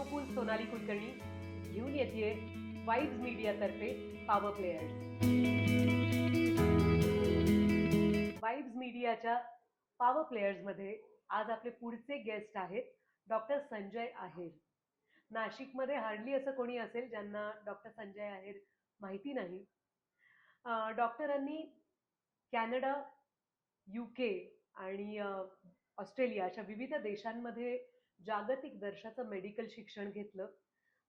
सोफुल सोनाली कुलकर्णी घेऊन येते vibes मीडियातर्फे power players. Vibes मीडियाच्या पॉवर प्लेयर्समध्ये आज आपले पुढचे गेस्ट आहेत डॉक्टर संजय आहेर. नाशिकमध्ये हार्डली असं कोणी असेल ज्यांना डॉक्टर संजय आहेर माहिती नाही. डॉक्टरांनी कॅनडा, UK आणि ऑस्ट्रेलिया अशा विविध देशांमध्ये जागतिक दर्जाचं मेडिकल शिक्षण घेतलं.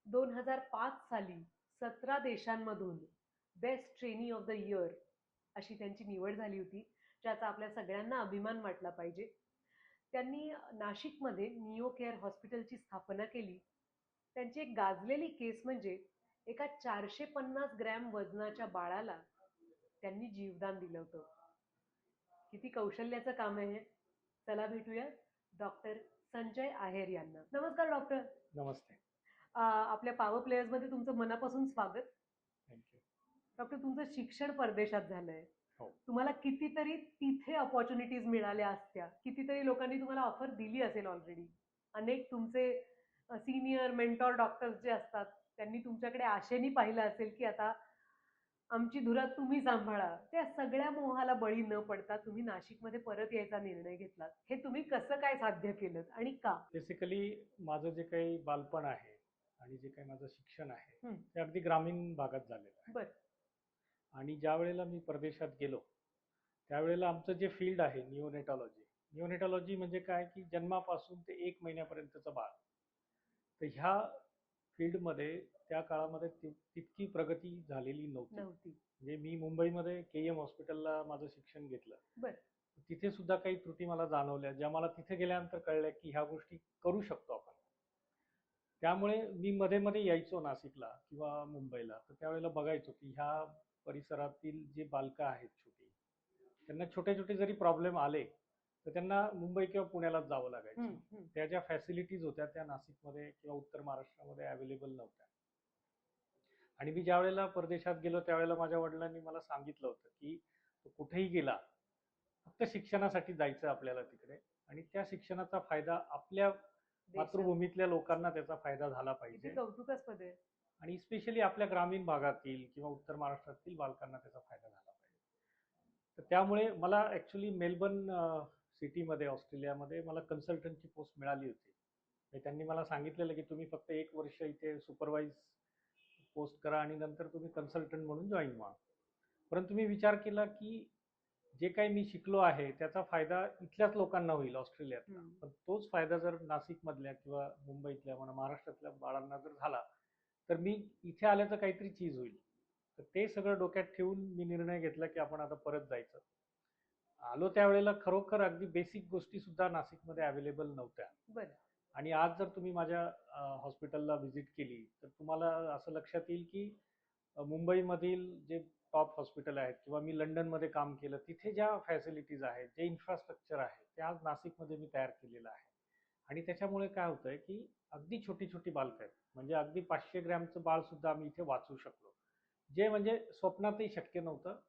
2005 साली 17 देशांमधून best trainee of the year अशी त्यांची निवड झाली होती, ज्याचा आपल्या सगळ्यांना अभिमान वाटला पाहिजे. त्यांनी नाशिकमध्ये निओ केअर हॉस्पिटलची स्थापना केली. त्यांची एक गाजलेली केस म्हणजे एका 450 ग्रॅम वजनाच्या बाळाला त्यांनी जीवदान दिलं होतं. किती कौशल्याचं काम आहे हे. चला भेटूया डॉक्टर संजय आहेर यांना. नमस्कार डॉक्टर. नमस्ते. आपल्या पॉवर प्लेयर्स मध्ये तुमचं मनापासून स्वागत. थँक्यू. डॉक्टर, तुमचं शिक्षण परदेशात झालंय. हो. तुम्हाला कितीतरी तिथे अपॉर्च्युनिटीज मिळाल्या असत्या, कितीतरी लोकांनी तुम्हाला ऑफर दिली असेल ऑलरेडी. अनेक तुमचे सिनियर मेंटॉर डॉक्टर्स जे असतात त्यांनी तुमच्याकडे आशेने पाहिलं असेल की आता आमची धुरा तुम्ही सांभाळा. त्या सगळ्या मोहाला बळी न पडता तुम्ही नाशिकमध्ये परत यायचा निर्णय घेतलात. हे तुम्ही कसं काय साध्य केलं आणि का? बेसिकली माझं जे काही बालपण आहे आणि जे काही माझं शिक्षण आहे ते अगदी ग्रामीण भागात झालेलं आहे. बरं. आणि ज्या वेळेला मी परदेशात गेलो त्यावेळेला आमचं जे फील्ड आहे निओनेटॉलॉजी म्हणजे काय की जन्मापासून ते 1 महिन्यापर्यंतचं बाळ. तर ह्या फील्डमध्ये त्या काळामध्ये तितकी प्रगती झालेली नव्हती. म्हणजे मी मुंबईमध्ये KM हॉस्पिटलला माझं शिक्षण घेतलं. बरं. तिथे सुद्धा काही त्रुटी मला जाणवल्या, ज्या मला तिथे गेल्यानंतर कळल्या की ह्या गोष्टी करू शकतो आपण. त्यामुळे मी मध्ये मध्ये यायचो नाशिकला किंवा मुंबईला, तर त्यावेळेला बघायचो की ह्या परिसरातील जे बालकं आहेत छोटी, त्यांना छोटे छोटे जरी प्रॉब्लेम आले तर त्यांना मुंबई किंवा पुण्यालाच जावं लागायचं. त्या ज्या फॅसिलिटीज होत्या त्या नाशिकमध्ये किंवा उत्तर महाराष्ट्रामध्ये अवेलेबल नव्हत्या. आणि मी ज्या वेळेला परदेशात गेलो त्यावेळेला माझ्या वडिलांनी मला सांगितलं होतं की तो कुठेही गेला फक्त शिक्षणासाठी जायचं आपल्याला तिकडे, आणि त्या शिक्षणाचा फायदा आपल्या मातृभूमीतल्या लोकांना त्याचा फायदा झाला पाहिजे. कौतुकास्पद आहे. आणि स्पेशली आपल्या ग्रामीण भागातील किंवा उत्तर महाराष्ट्रातील बालकांना त्याचा फायदा झाला पाहिजे. तर त्यामुळे मला ॲक्च्युली मेलबर्न सिटीमध्ये ऑस्ट्रेलियामध्ये मला कन्सल्टंटची पोस्ट मिळाली होती. त्यांनी मला सांगितलेलं की तुम्ही फक्त 1 वर्ष इथे सुपरवाईज पोस्ट करा आणि नंतर तुम्ही कन्सल्टंट म्हणून जॉईन व्हा. परंतु मी विचार केला की जे काही मी शिकलो आहे त्याचा फायदा इथल्याच लोकांना होईल ऑस्ट्रेलियातला, पण तोच फायदा जर नाशिकमधल्या किंवा मुंबईतल्या म्हणा महाराष्ट्रातल्या बाळांना जर झाला तर मी इथे आल्याचं काहीतरी चीज होईल. तर ते सगळं डोक्यात ठेवून मी निर्णय घेतला की आपण आता परत जायचं. आलो त्यावेळेला खरोखर अगदी बेसिक गोष्टी सुद्धा नाशिकमध्ये अवेलेबल नव्हत्या. बरं. आणि आज जर तुम्ही माझ्या हॉस्पिटलला व्हिजिट केली तर तुम्हाला असं लक्षात येईल की मुंबईमधील जे टॉप हॉस्पिटल आहेत किंवा मी लंडनमध्ये काम केलं तिथे ज्या फॅसिलिटीज आहेत, जे इन्फ्रास्ट्रक्चर आहे ते आज नाशिकमध्ये मी तयार केलेलं आहे. आणि त्याच्यामुळे काय होतंय की अगदी छोटी छोटी बालकं आहेत, म्हणजे अगदी 500 ग्रॅमचं बाळ सुद्धा आम्ही इथे वाचवू शकलो, जे म्हणजे स्वप्नातही शक्य नव्हतं.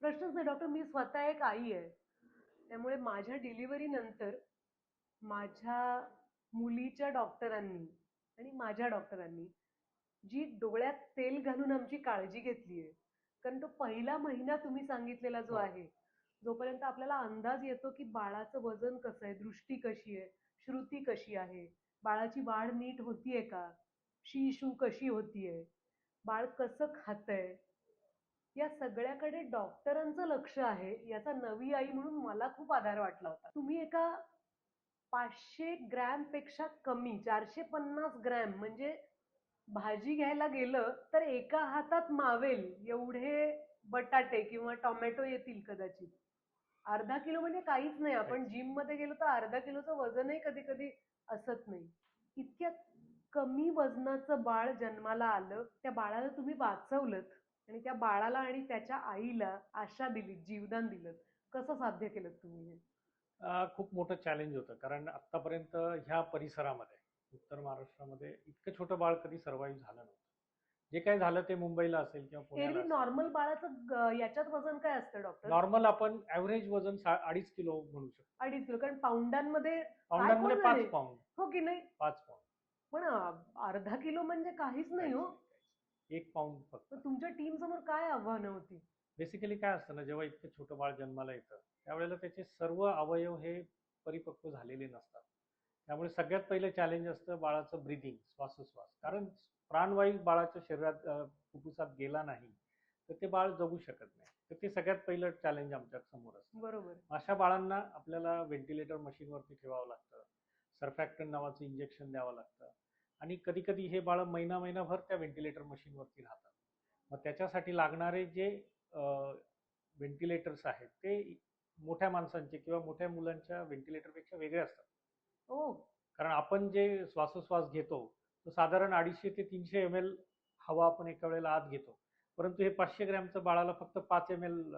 प्रश्नच नाही डॉक्टर. मी स्वतः एक आई आहे, त्यामुळे माझ्या डिलिव्हरी नंतर माझ्या मुलीच्या डॉक्टरांनी आणि माझ्या डॉक्टरांनी जी डोळ्यात तेल घालून आमची काळजी घेतली आहे. कारण तो पहिला महिना तुम्ही सांगितलेला जो आहे, जोपर्यंत आपल्याला अंदाज येतो की बाळाचं वजन कसं आहे, दृष्टी कशी आहे, श्रुती कशी आहे, बाळाची वाढ नीट होतीये का, शी शू कशी होतीये, बाळ कसं खातंय, या सगळ्याकडे डॉक्टरांचं लक्ष आहे, याचा नवी आई म्हणून मला खूप आधार वाटला होता. तुम्ही एका 500 ग्रॅम पेक्षा कमी 450 ग्रॅम म्हणजे भाजी घ्यायला गेलं तर एका हातात मावेल एवढे बटाटे किंवा टोमॅटो येतील कदाचित. अर्धा किलो म्हणजे काहीच नाही. आपण जिम मध्ये गेलो तर अर्धा किलोचं वजनही कधी कधी असत नाही. इतक्या कमी वजनाचं बाळ जन्माला आलं, त्या बाळाला तुम्ही वाचवलं आणि त्या बाळाला आणि त्याच्या आईला आशा दिली, जीवदान दिलं. कसं साध्य केलं तुम्ही हे? खूप मोठं चॅलेंज होतं, कारण आतापर्यंत ह्या परिसरामध्ये उत्तर महाराष्ट्रामध्ये इतकं छोटं बाळ कधी सर्व्हाइव्ह झालं नव्हतं. जे काही झालं ते मुंबईला असेल किंवा पुण्याला. नॉर्मल बाळाचं याच्यात वजन काय असतं डॉक्टर? नॉर्मल आपण ऍव्हरेज वजन 2.5 किलो म्हणू शकतो. 2.5 किलो, कारण पाऊंडांमध्ये 5 पाऊंड. हो की नाही? 5 पाऊंड. पण अर्धा किलो म्हणजे काहीच नाही काहीच हो. नाही, 1 पाऊंड फक्त. मग तुमच्या टीम समोर काय आव्हानं होती? बेसिकली काय असतं ना, जेव्हा इतकं छोटं बाळ जन्माला येतं त्यावेळेला त्याचे सर्व अवयव हे परिपक्व झालेले नसतात. त्यामुळे सगळ्यात पहिलं चॅलेंज असतं बाळाचं ब्रिदिंग, श्वासोश्वास. कारण प्राणवायू बाळाच्या शरीरात फुफ्फुसात गेला नाही तर ते बाळ जगू शकत नाही. तर ते सगळ्यात पहिलं चॅलेंज आमच्या समोर असतं. बरोबर. अशा बाळांना आपल्याला व्हेंटिलेटर मशीनवरती ठेवावं लागतं, सर्फॅक्टन नावाचं इंजेक्शन द्यावं लागतं आणि कधी कधी हे बाळ महिनाभर त्या व्हेंटिलेटर मशीनवरती राहतात. मग त्याच्यासाठी लागणारे जे व्हेंटिलेटर्स आहेत ते मोठ्या माणसांचे किंवा मोठ्या मुलांच्या व्हेंटिलेटरपेक्षा वेगळे असतात. ओ. कारण आपण जे श्वासोश्वास घेतो तो साधारण 250 ते 300 ml हवा आपण एका वेळेला आत घेतो, परंतु हे 500 ग्रॅमचं बाळाला फक्त 5 ml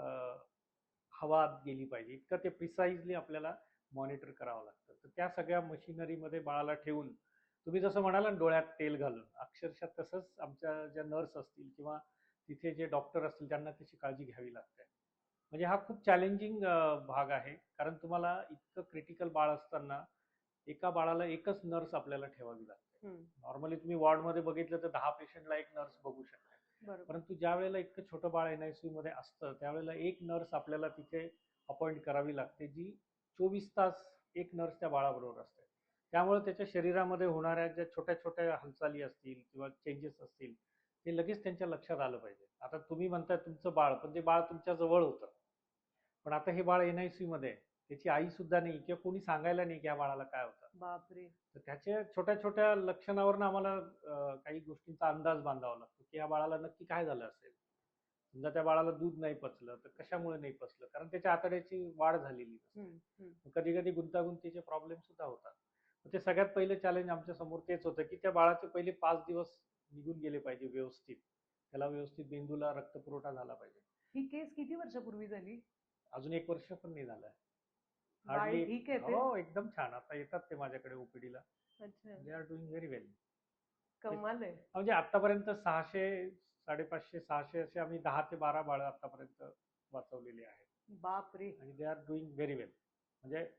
हवा आत गेली पाहिजे, इतकं ते प्रिसाइजली आपल्याला मॉनिटर करावं लागतं. तर त्या सगळ्या मशिनरीमध्ये बाळाला ठेवून तुम्ही जसं म्हणाला ना डोळ्यात तेल घालून, अक्षरशः तसंच आमच्या ज्या नर्स असतील किंवा तिथे जे डॉक्टर असतील त्यांना त्याची काळजी घ्यावी लागते. म्हणजे हा खूप चॅलेंजिंग भाग आहे, कारण तुम्हाला इतकं क्रिटिकल बाळ असताना एका बाळाला एकच नर्स आपल्याला ठेवावी लागते. नॉर्मली तुम्ही वॉर्डमध्ये बघितलं तर 10 पेशंटला एक नर्स बघू शकते, बरोबर. परंतु ज्या वेळेला इतकं छोटं बाळ NICU मध्ये असतं त्यावेळेला एक नर्स आपल्याला तिथे अपॉइंट करावी लागते, जी 24 तास एक नर्स त्या बाळाबरोबर असते. त्यामुळे त्याच्या शरीरामध्ये होणाऱ्या ज्या छोट्या छोट्या हालचाली असतील किंवा चेंजेस असतील ते लगेच त्यांच्या लक्षात आलं पाहिजे. आता तुम्ही म्हणताय तुमचं बाळ, पण ते बाळ तुमच्या जवळ होतं, पण आता हे बाळ NICU मध्ये आहे, त्याची आई सुद्धा नाही किंवा कोणी सांगायला नाही की या बाळाला काय होतं. बापरे. तर त्याच्या छोट्या छोट्या लक्षणावरून आम्हाला काही गोष्टींचा अंदाज बांधावा लागतो की या बाळाला नक्की काय झालं असेल. समजा त्या बाळाला दूध नाही पचलं तर कशामुळे नाही पचलं, कारण त्याच्या आतड्याची वाढ झालेली नसते. कधी कधी गुंतागुंतीचे प्रॉब्लेम सुद्धा होतात. ते सगळ्यात पहिलं चॅलेंज आमच्या समोर तेच होतं की त्या बाळाचे पहिले 5 दिवस निघून गेले पाहिजे व्यवस्थित, त्याला व्यवस्थित मेंदूला रक्तपुरवठा झाला पाहिजे. ही केस किती वर्षापूर्वी झाली? अजून 1 वर्ष पण नाही झालंय. बाळ हार्डली. ठीक आहे ते? हो, एकदम छान. आता येतात ते माझ्याकडे ओपीडीला. अच्छा. दे आर डुईंग व्हेरी वेल. कमाल आहे. म्हणजे आतापर्यंत 600, 550, 600 असे आम्ही 10 ते 12 बाळं आतापर्यंत वाचवलेली आहेत. बापरे. आणि दे आर डुईंग व्हेरी वेल. म्हणजे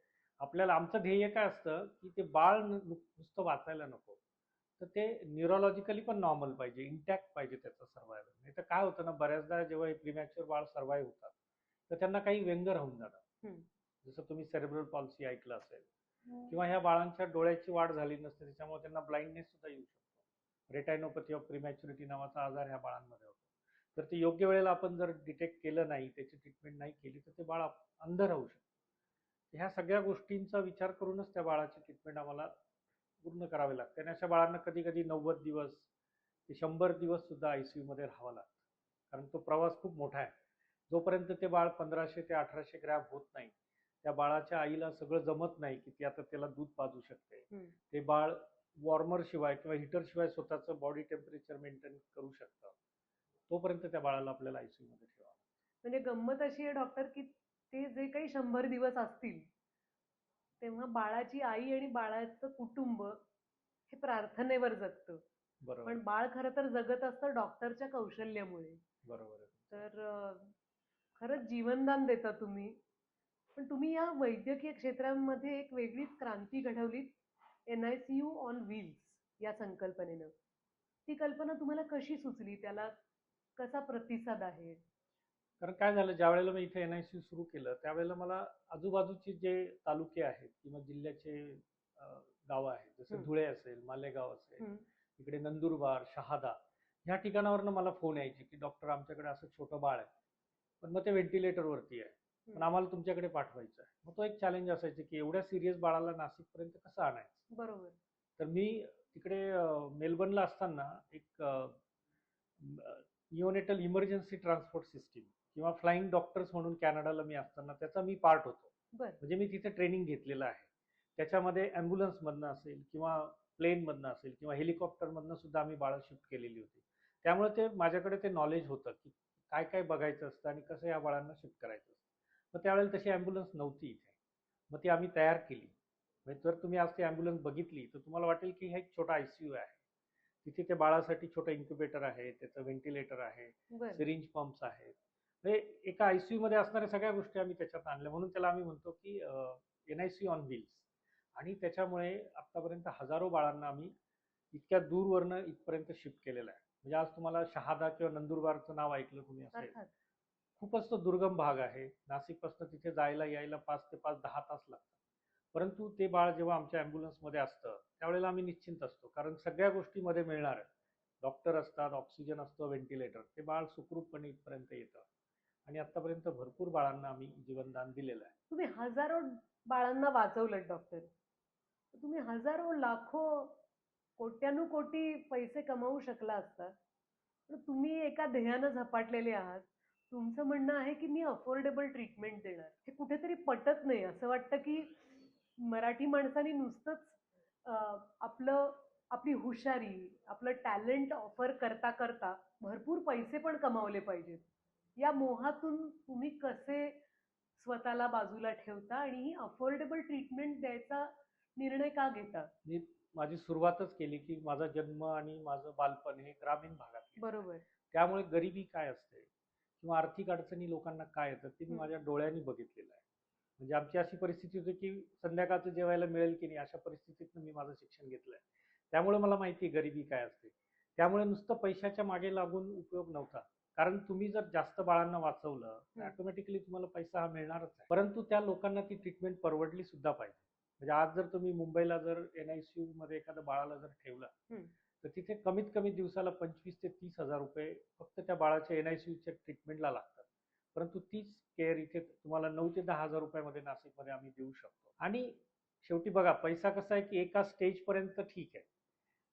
आपल्याला आमचं ध्येय काय असतं की ते बाळ नुसतं वाचायला नको, तर ते न्यूरोलॉजिकली पण नॉर्मल पाहिजे, इंटॅक्ट पाहिजे त्याचं सर्वायवल. नाही तर काय होतं ना, बऱ्याचदा जेव्हा हे प्रीमॅच्युअर बाळ सर्वाईव्ह होतात तर त्यांना काही व्यंग राहून जातात. जसं तुम्ही सेरेब्रल पॉल्सी ऐकलं असेल, किंवा ह्या बाळांच्या डोळ्याची वाढ झाली नसते त्याच्यामुळे त्यांना ब्लाइंडनेस सुद्धा येऊ शकतो. रेटायनोपॅथी ऑफ प्रीमॅच्युरिटी नावाचा आजार ह्या बाळांमध्ये होतो. तर ते योग्य वेळेला आपण जर डिटेक्ट केलं नाही, त्याची ट्रीटमेंट नाही केली तर ते बाळ अंध राहू शकतं. ह्या सगळ्या गोष्टींचा विचार करूनच त्या बाळाची ट्रीटमेंट आम्हाला पूर्ण करावी लागते. आणि अशा बाळांना कधी कधी 90 दिवस ते 100 दिवस सुद्धा ICU मध्ये राहावं लागतं, कारण तो प्रवास खूप मोठा आहे. जोपर्यंत ते बाळ 1500 ते 1800 ग्रॅम होत नाही, त्या बाळाच्या आईला सगळं जमत नाही की ती आता त्याला दूध पाजू शकते. ते बाळ वॉर्मर शिवाय किंवा हीटर शिवाय स्वतःचं बॉडी टेम्परेचर मेंटेन करू शकतं, तोपर्यंत त्या बाळाला आपल्याला ICU मध्ये ठेवावं. म्हणजे गंमत अशी आहे डॉक्टर की ते जे काही 100 दिवस असतील तेव्हा बाळाची आई आणि बाळाचं कुटुंब हे प्रार्थनेवर जगतं. बरोबर. पण बाळ खरं तर जगत असतं डॉक्टरच्या कौशल्यामुळे. बरोबर आहे. तर खरंच जीवनदान देता तुम्ही. पण तुम्ही या वैद्यकीय क्षेत्रामध्ये एक वेगळीच क्रांती घडवलीत, NICU ऑन व्हील्स या संकल्पनेनं. ती कल्पना तुम्हाला कशी सुचली? त्याला कसा प्रतिसाद आहे? कारण काय झालं, ज्या वेळेला मी इथे NICU सुरू केलं त्यावेळेला मला आजूबाजूचे जे तालुके आहेत किंवा जिल्ह्याचे गावं आहेत, जसं धुळे असेल, मालेगाव असेल, इकडे नंदुरबार, शहादा, ह्या ठिकाणावरनं मला फोन यायचे की डॉक्टर आमच्याकडे असं छोटं बाळ आहे, पण मग ते व्हेंटिलेटरवरती आहे, पण आम्हाला तुमच्याकडे पाठवायचं आहे. मग तो एक चॅलेंज असायचं की एवढ्या सिरियस बाळाला नाशिकपर्यंत कसं आणायचं. बरोबर. तर मी तिकडे मेलबर्नला असताना एक निओनेटल इमर्जन्सी ट्रान्सपोर्ट सिस्टीम किंवा फ्लाइंग डॉक्टर्स म्हणून कॅनडाला मी असताना त्याचा मी पार्ट होतो. म्हणजे मी तिथे ट्रेनिंग घेतलेलं आहे. त्याच्यामध्ये ॲम्ब्युलन्स मधनं असेल किंवा प्लेन मधनं असेल किंवा हेलिकॉप्टर मधनं सुद्धा आम्ही बाळं शिफ्ट केलेली होती. त्यामुळे ते माझ्याकडे ते नॉलेज होतं की काय काय बघायचं असतं आणि कसं या बाळांना शिफ्ट करायचं असतं. मग त्यावेळेला तशी ॲम्ब्युलन्स नव्हती इथे, मग ती आम्ही तयार केली. म्हणजे जर तुम्ही आज ती ॲम्ब्युलन्स बघितली तर तुम्हाला वाटेल की हा एक छोटा ICU आहे. तिथे ते बाळासाठी छोटं इन्क्युबेटर आहे, त्याचं व्हेंटिलेटर आहे, सिरिंज पंप्स आहेत. म्हणजे एका ICU मध्ये असणाऱ्या सगळ्या गोष्टी आम्ही त्याच्यात आणल्या, म्हणून त्याला आम्ही म्हणतो की NICU ऑन व्हील्स. आणि त्याच्यामुळे आतापर्यंत हजारो बाळांना आम्ही इतक्या दूरवरनं इथपर्यंत शिफ्ट केलेलं आहे. म्हणजे आज तुम्हाला शहादा किंवा नंदुरबारचं नाव ऐकलं तुम्ही असेल. अर्थात. खूपच तो दुर्गम भाग आहे. नाशिकपासून तिथे जायला यायला 5 ते 10 तास लागतात. परंतु ते बाळ जेव्हा आमच्या ॲम्ब्युलन्समध्ये असतं, त्यावेळेला आम्ही निश्चिंत असतो. कारण सगळ्या गोष्टीमध्ये मिळणार आहे. डॉक्टर असतात, ऑक्सिजन असतो, व्हेंटिलेटर. ते बाळ सुखरूपपणे इथपर्यंत येतं. आणि आत्तापर्यंत भरपूर बाळांना आम्ही जीवनदान दिलेलं आहे. तुम्ही हजारो बाळांना वाचवलं डॉक्टर. तुम्ही हजारो लाखो कोट्यानुकोटी पैसे कमावू शकला असता. पण तुम्ही एका ध्येयानं झपाटलेले आहात. तुमचं म्हणणं आहे की मी अफोर्डेबल ट्रीटमेंट देणार. हे कुठेतरी पटत नाही. असं वाटतं की मराठी माणसाने नुसतंच आपलं आपली हुशारी, आपलं टॅलेंट ऑफर करता करता भरपूर पैसे पण कमावले पाहिजेत. या मोहातून तुम्ही कसे स्वतःला बाजूला ठेवता आणि ही अफोर्डेबल ट्रीटमेंट द्यायचा निर्णय का घेता? मी माझी सुरुवातच केली की माझा जन्म आणि माझं बालपण हे ग्रामीण भागात गेलं. बरोबर. त्यामुळे गरिबी काय असते किंवा आर्थिक अडचणी लोकांना काय येतात ते मी माझ्या डोळ्यांनी बघितलेलं आहे. म्हणजे आमची अशी परिस्थिती होती की संध्याकाळचं जेवायला मिळेल की नाही अशा परिस्थितीतनं मी माझं शिक्षण घेतलंय. त्यामुळे मला माहिती आहे गरिबी काय असते. त्यामुळे नुसतं पैशाच्या मागे लागून उपयोग नव्हता. कारण तुम्ही जर जास्त बाळांना वाचवलं तर ऑटोमॅटिकली तुम्हाला पैसा हा मिळणारच आहे. परंतु त्या लोकांना ती ट्रीटमेंट परवडली सुद्धा पाहिजे. म्हणजे आज जर तुम्ही मुंबईला जर NICU मध्ये एखाद्या बाळाला जर ठेवलं तर तिथे कमीत कमी दिवसाला 25 ते 30 हजार रुपये फक्त त्या बाळाच्या NICUच्या ट्रीटमेंटला लागतात. परंतु तीच केअर इथे तुम्हाला 9 ते 10 हजार रुपयामध्ये नाशिकमध्ये आम्ही देऊ शकतो. आणि शेवटी बघा पैसा कसा आहे की एका स्टेजपर्यंत ठीक आहे.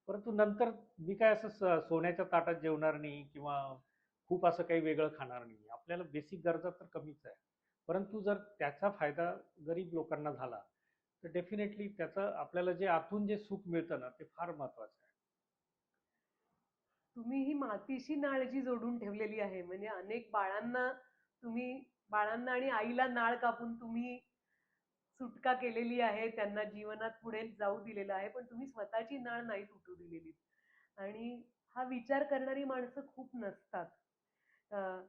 परंतु नंतर मी काय असं सोन्याच्या ताटात जेवणार नाही किंवा खूप असं काही वेगळं खाणार नाही. आपल्याला बेसिक गरजा तर कमीच आहे. परंतु जर त्याचा फायदा गरीब लोकांना झाला तर डेफिनेटली त्याचं आपल्याला जे आतून जे सुख मिळतं ना ते फार महत्वाचं आहे. तुम्ही ही मातीशी नाळ जी जोडून ठेवलेली आहे, म्हणजे अनेक बाळांना आणि आईला नाळ कापून तुम्ही सुटका केलेली आहे, त्यांना जीवनात पुढे जाऊ दिलेलं आहे, पण तुम्ही स्वतःची नाळ नाही तुटू दिलेली. आणि हा विचार करणारी माणसं खूप नसतात.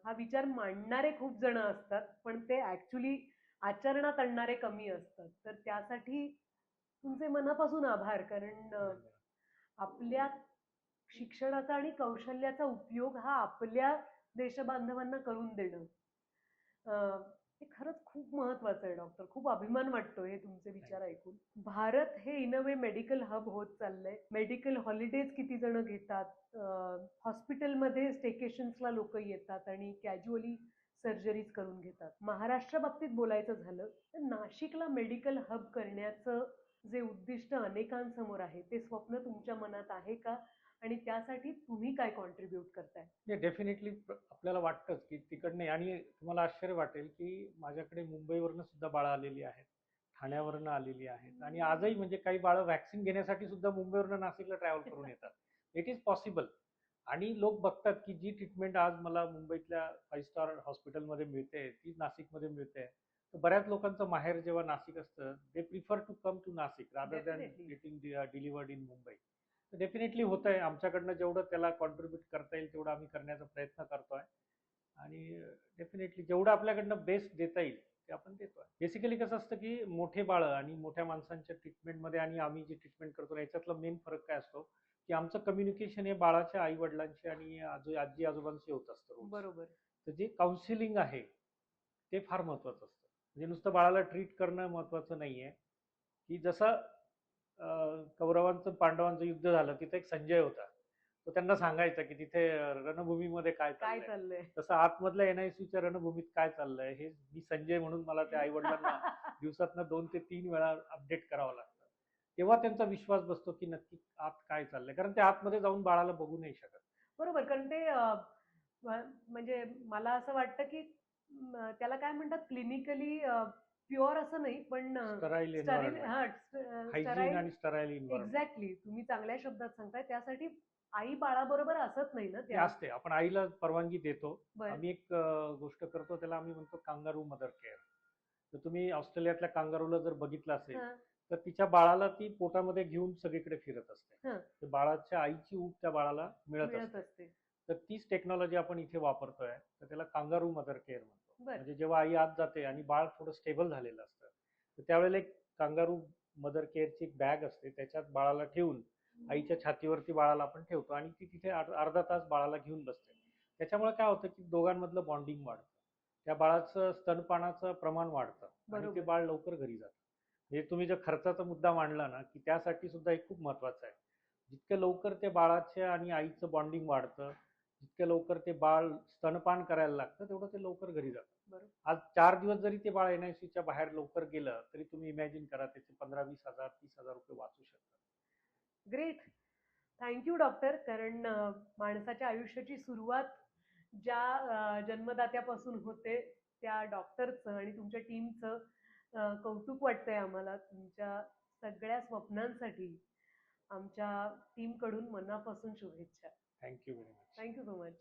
हा विचार मांडणारे खूप जण असतात, पण ते ऍक्च्युली आचरणात आणणारे कमी असतात. तर त्यासाठी तुमचे मनापासून आभार. कारण आपल्या शिक्षणाचा आणि कौशल्याचा उपयोग हा आपल्या देशबांधवांना करून देणं, हे खरंच खूप महत्वाचं आहे डॉक्टर. खूप अभिमान वाटतो हे तुमचे विचार ऐकून. भारत हे in a way medical hub होत चाललंय. मेडिकल हॉलिडेज किती जण घेतात. हॉस्पिटलमध्ये स्टेकेशन्सला लोक येतात आणि कॅज्युअली सर्जरीज करून घेतात. महाराष्ट्र बाबतीत बोलायचं झालं तर नाशिकला मेडिकल हब करण्याचं जे उद्दिष्ट अनेकांसमोर आहे ते स्वप्न तुमच्या मनात आहे का? आणि त्यासाठी तुम्ही काय कॉन्ट्रीब्यूट करताय? डेफिनेटली आपल्याला वाटतंच की तिकडने. आणि तुम्हाला आश्चर्य वाटेल की माझ्याकडे मुंबईवरनं सुद्धा बाळं आलेली आहेत, ठाण्यावरनं आलेली आहेत आणि आजही म्हणजे काही बाळं व्हॅक्सिन घेण्यासाठी सुद्धा मुंबईवरनं नाशिकला ट्रॅव्हल करून येतात. It is possible. आणि लोक बघतात की जी ट्रीटमेंट आज मला मुंबईतल्या 5 स्टार हॉस्पिटलमध्ये मिळते तीच नाशिकमध्ये मिळते. तर बऱ्याच लोकांचं माहेर जेव्हा नाशिक असतं they prefer to come to Nashik rather than Definitely. Getting delivered in Mumbai. Definitely होत आहे. आमच्याकडनं जेवढं त्याला कॉन्ट्रीब्यूट करता येईल तेवढं आम्ही करण्याचा प्रयत्न करतोय. आणि डेफिनेटली जेवढं आपल्याकडनं बेस्ट देता येईल ते आपण देतोय. बेसिकली कसं असतं की मोठे बाळं आणि मोठ्या माणसांच्या ट्रीटमेंटमध्ये आणि आम्ही जी ट्रीटमेंट करतो याच्यातला मेन फरक काय असतो की आमचं कम्युनिकेशन हे बाळाच्या आई वडिलांशी आणि आजी आजोबांशी होत असतं रोज. बरोबर. तर जे काउन्सिलिंग आहे ते फार महत्वाचं असतं. म्हणजे नुसतं बाळाला ट्रीट करणं महत्वाचं नाहीये. की जसं कौरवांचं पांडवांचं युद्ध झालं तिथे एक संजय होता. तो त्यांना सांगायचा की तिथे रणभूमीमध्ये काय काय चाललंय. चाललंय? तसं आतमधल्या NICUच्या रणभूमीत काय चाललंय हे मी संजय म्हणून मला त्या आई वडिलांना दिवसातनं 2 ते 3 वेळा अपडेट करावं लागतं. तेव्हा त्यांचा विश्वास बसतो की नक्की आत काय चाललंय. कारण ते आतमध्ये जाऊन बाळाला बघू नाही शकत. बरोबर. कारण ते म्हणजे मला असं वाटतं की त्याला काय म्हणतात, क्लिनिकली प्युअर असं नाही, पण स्टराईल स्टरील, एन्व्हायरमेंट, हा हायजीन आणि स्टराईल एन्व्हायरमेंट. एक्झॅक्टली. तुम्ही चांगल्या शब्दात सांगताय. त्यासाठी आई बाळाबरोबर असत नाही ना ते त्या. असते. आपण आईला परवानगी देतो. बर. आम्ही एक गोष्ट करतो त्याला आम्ही म्हणतो कांगारू मदर केअर. तर तुम्ही ऑस्ट्रेलियातल्या कांगारूला जर बघितलं असेल तर तिच्या बाळाला ती पोटामध्ये घेऊन सगळीकडे फिरत असते. तर बाळाच्या आईची ऊब त्या बाळाला मिळत असते. तर तीच टेक्नॉलॉजी आपण इथे वापरतोय. तर त्याला कांगारू मदर केअर म्हणतो. म्हणजे जेव्हा आई आत जाते आणि बाळ थोडं स्टेबल झालेलं असतं तर त्यावेळेला एक कांगारू मदर केअरची एक बॅग असते त्याच्यात बाळाला ठेवून आईच्या छातीवरती बाळाला आपण ठेवतो आणि ती तिथे अर्धा तास बाळाला घेऊन बसते. त्याच्यामुळे काय होतं की दोघांमधलं बॉन्डिंग वाढतं, त्या बाळाचं स्तनपानाचं प्रमाण वाढतं आणि ते बरोबर. बाळ लवकर घरी जातं. म्हणजे तुम्ही जर खर्चाचा मुद्दा मांडला ना, की त्यासाठी सुद्धा हे खूप महत्वाचं आहे. जितक्या लवकर ते बाळाच्या आणि आईचं बॉन्डिंग वाढतं, जितक्या लवकर ते बाळ स्तनपान करायला लागतं, तेवढं ते लवकर घरी जातं. बरोबर. आज 4 दिवस जरी ते बाळ एनआयसीच्या बाहेर लवकर गेलं तरी तुम्ही इमॅजिन करा, त्याचे 15-20 हजार 30,000 रुपये वाचू शकतात. ग्रेट. Thank you doctor. कारण माणसाच्या आयुष्याची सुरुवात ज्या जन्मदात्यापासून होते, त्या डॉक्टरचं आणि तुमच्या टीमचं कौतुक वाटतंय आम्हाला. तुमच्या सगळ्या स्वप्नांसाठी आमच्या टीमकडून मनापासून शुभेच्छा. Thank you very much. Thank you so much.